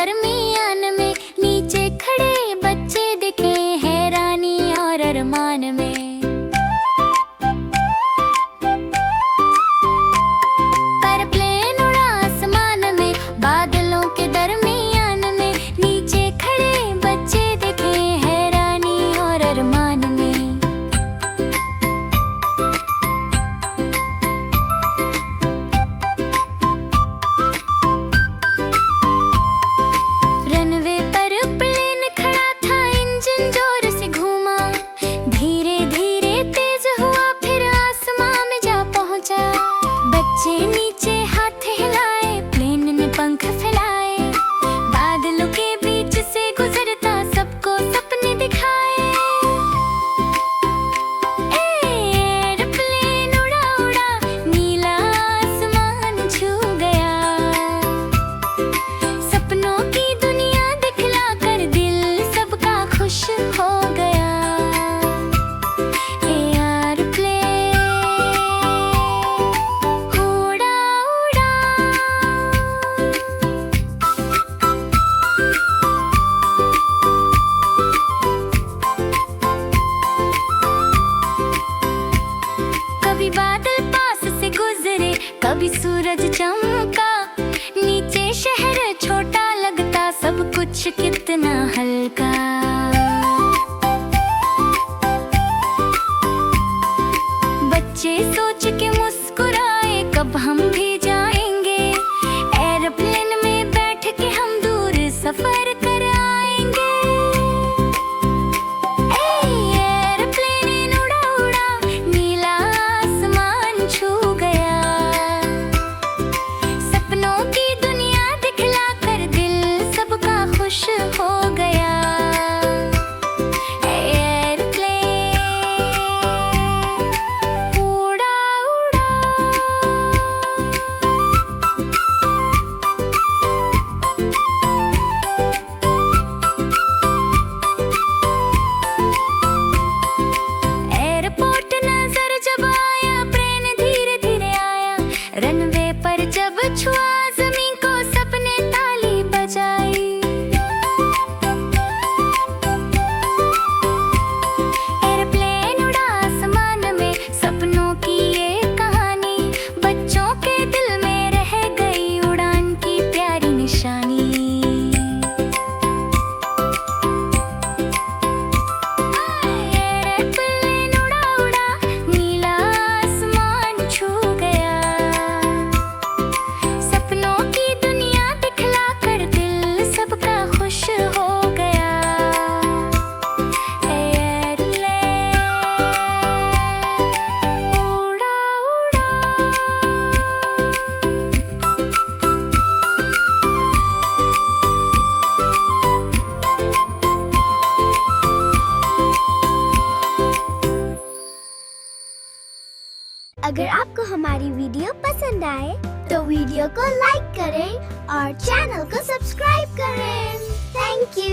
दरमियान में, नीचे खड़े बच्चे दिखे हैरानी और अरमान में। पर प्लेन उड़ा आसमान में, बादलों के दरमियान में, नीचे खड़े बच्चे दिखे हैरानी और अरमान में। रनवे पर प्लेन खड़ा था, इंजन जोर से घूमा, धीरे धीरे तेज हुआ, फिर आसमां में जा पहुंचा। बच्चे नीचे हाथ हिलाए, प्लेन ने पंख फैलाए, बादलों के बीच से गुजरता सबको सपने दिखाए। एयरप्लेन उड़ा उड़ा नीला आसमान छू गया, सपनों की दुनिया दिखला कर दिल सबका खुश हो गया। एयरप्लेन उड़ा उड़ा। कभी बादल पास से गुजरे, कभी सूरज चमका, नीचे शहर छोटा लगता, सब कुछ कितना हल्का। बच्चे सोच के मुस्कुराए, कब हम भी जाएंगे, एयरप्लेन में बैठ के हम दूर सफर कर आएंगे। एयरप्लेन उड़ा उड़ा नीला आसमान छू गया, सपनों की दुनिया दिखला कर दिल सबका खुश हो गया। एयरप्लेन उड़ा उड़ा। एयरपोर्ट नजर जब आया, प्लेन धीरे धीरे आया, रनवे पर जब छुआ जमीन को, सबने ताली बजाई। एयरप्लेन उड़ा आसमान में, सपनों की ये कहानी, बच्चों के दिल में रह गई उड़ान की प्यारी निशानी। एयरप्लेन उड़ा उड़ा नीला आसमान छू गया, सपनों की दुनिया दिखला कर दिल सबका खुश हो गया। एयरप्लेन उड़ा उड़ा। अगर आपको हमारी वीडियो पसंद आए तो वीडियो को लाइक करें और चैनल को सब्सक्राइब करें। Thank you.